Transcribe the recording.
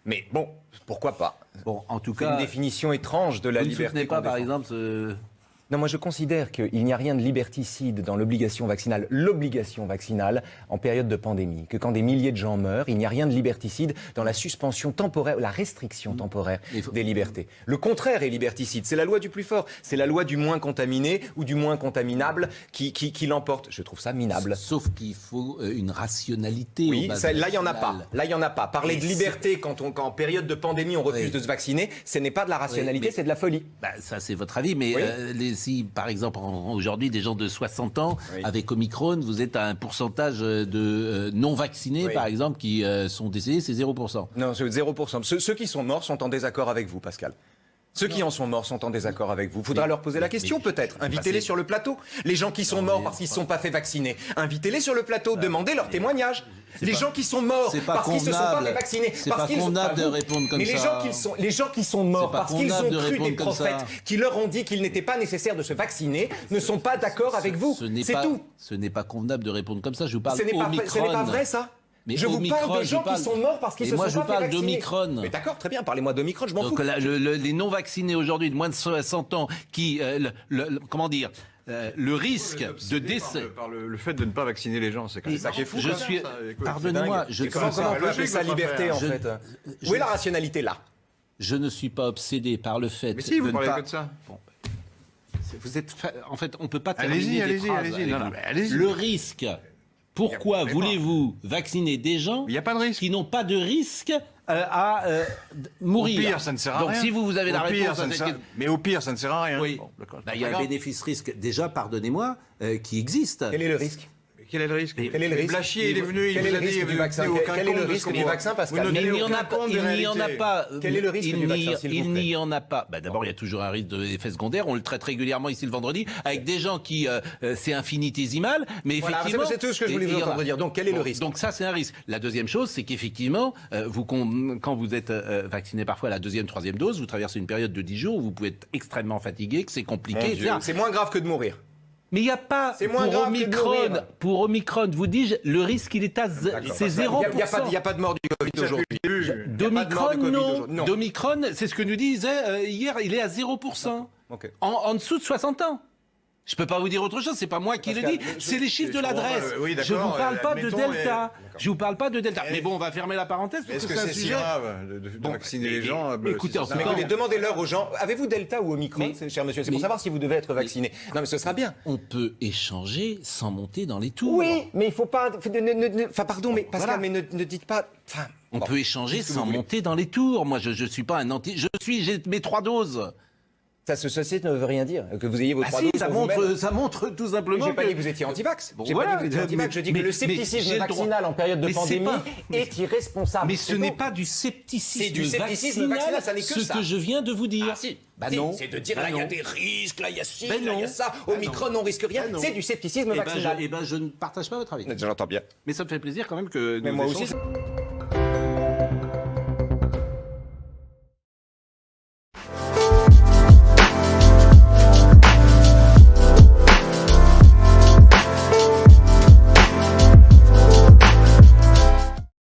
Mais bon, pourquoi pas? Bon, en tout C'est une cas, définition étrange de la vous ne liberté. soutenez pas, qu'on par défend. exemple, Non, moi je considère qu'il n'y a rien de liberticide dans l'obligation vaccinale en période de pandémie. Que quand des milliers de gens meurent, il n'y a rien de liberticide dans la suspension temporaire, la restriction temporaire des libertés. Le contraire est liberticide. C'est la loi du plus fort. C'est la loi du moins contaminé ou du moins contaminable qui l'emporte. Je trouve ça minable. sauf qu'il faut une rationalité. Oui, aux bases là il y en a vaccinales. pas. Là il y en a pas. Parler Et de liberté quand en période de pandémie on refuse Oui. de se vacciner, ce n'est pas de la rationalité, Oui, mais- c'est de la folie. Bah, ça, c'est votre avis, mais Oui. si, par exemple, aujourd'hui, des gens de 60 ans, Oui. avec Omicron, vous êtes à un pourcentage de non-vaccinés, Oui. par exemple, qui sont décédés, c'est 0%. Non, c'est 0%. Ceux qui sont morts sont en désaccord avec vous, Pascal. Ceux qui en sont morts sont en désaccord avec vous. Faudra leur poser la question peut-être. Invitez-les sur le plateau. Les gens qui sont morts parce qu'ils ne se sont pas fait vacciner, invitez-les sur le plateau, demandez leur témoignage. Les gens qui sont morts c'est pas parce qu'ils ne se sont pas convenable. fait vacciner, C'est parce pas qu'ils convenable pas de vous. répondre comme Mais ça. les gens qui sont morts C'est pas parce qu'ils ont convenable de cru répondre des comme ça. prophètes qui leur ont dit qu'il n'était pas nécessaire de se vacciner ne sont pas d'accord avec vous. C'est tout. Ce n'est pas convenable de répondre comme ça. Je vous parle Ce n'est Omicron. pas vrai ça. Mais je vous Omicron, parle de gens je parle- qui sont morts parce qu'ils Et se moi, sont je pas vous fait parle vacciner. d'Omicron. Mais d'accord, très bien, parlez-moi d'Omicron, je m'en Donc fous. là, les non-vaccinés aujourd'hui de moins de 60 ans, qui, comment dire, le risque de décès. Par le fait de ne pas vacciner les gens, c'est quand même ça qui est fou. Je quand même, suis, ça. Écoute, pardonnez-moi, Et comment on peut appeler ça liberté en Je- fait Où est la rationalité là? je ne suis pas obsédé par le fait Mais si, vous de ne parlez pas. que de ça. Vous êtes, en fait, on peut pas terminer Allez-y, des phrases allez-y. avec Non, vous. non, mais allez-y. Le risque. Pourquoi Mais voulez-vous vacciner des gens Il n'y a pas de risque. qui n'ont pas de risque à mourir? Au pire, ça ne sert à Donc rien. si vous avez la Au pire, réponse ça à ne cette sert- question. Mais au pire, ça ne sert à rien. Oui. Bon, d'accord, Bah, c'est il y a pas un grave. bénéfice-risque, déjà, pardonnez-moi, qui existe. Quel est le risque? Quel est le risque? Quel est le risque? Blachier, il est venu, il Quel vous est a le dit, risque vous du ne vaccin? tenez aucun Quel est le compte de risque ce du qu'on vaccin, voit. Pascal? Vous ne Mais tenez il n'y en aucun a pas. compte des Il n'y en a réalités. pas. Quel est le risque du vaccin, s'il vous plaît? Il n'y en a pas. Bah, d'abord, il y a toujours un risque d'effet secondaire. On le traite régulièrement ici le vendredi avec des gens qui c'est infinitésimal, mais Voilà, effectivement. c'est tout ce que je voulais et vous il y en a. entendre dire. Donc, quel est le risque? Donc ça, c'est un risque. La deuxième chose, c'est qu'effectivement, quand vous êtes vacciné parfois à la deuxième, troisième dose, vous traversez une période de 10 jours où vous pouvez être extrêmement fatigué, que c'est compliqué, Mon etc. Dieu, c'est moins grave que de mourir. Mais il n'y a pas, C'est moins grave que de mourir. pour Omicron, vous dis-je, le risque, il est à c'est 0%. Il n'y a pas de mort du Covid aujourd'hui. D'Omicron, non. Non. D'Omicron, c'est ce que nous disait hier, il est à 0%. Ok. En dessous de 60 ans. Je peux pas vous dire autre chose, c'est pas moi qui le dis, c'est les chiffres de l'adresse. oui, Je d'accord, vous parle pas de admettons, Delta. Je vous parle pas de Delta. Mais bon, on va fermer la parenthèse parce Est-ce que que c'est un c'est si sujet. grave de vacciner les gens? écoutez, en Non, tout mais cas, écoutez, demandez-leur aux gens, avez-vous Delta ou Omicron, cher monsieur? C'est pour savoir si vous devez être vacciné. Non, mais ce sera bien. on peut échanger sans monter dans les tours. Oui, mais il faut pas. Enfin, pardon, mais Pascal, Voilà. mais ne dites pas. Enfin, On bon, peut échanger qu'est-ce que vous sans voulez? monter dans les tours. Moi, je suis pas un anti. J'ai mes 3 doses. Ceci ne veut rien dire. Que vous ayez vos Ah trois si, doses ça pour vous-même. montre tout simplement. J'ai pas que- dit que vous étiez anti-vax. Bon, J'ai voilà, pas dit que vous étiez anti-vax. Je dis que mais- le mais scepticisme j'ai le droit. vaccinal en période de Mais c'est pandémie pas- est irresponsable. Mais ce C'est n'est tout. pas du scepticisme, C'est du scepticisme vaccinal, ça n'est que ce ça. que je viens de vous dire. Ah si, Bah si, non. c'est de dire Bah là il y a non. des risques, là il y a ci, Ben là il y a non. ça, Bah Omicron on risque rien, Bah non. c'est du scepticisme Eh ben, vaccinal. je ne partage pas votre avis. J'entends bien. Mais ça me fait plaisir quand même que Mais nous moi échangeons. aussi.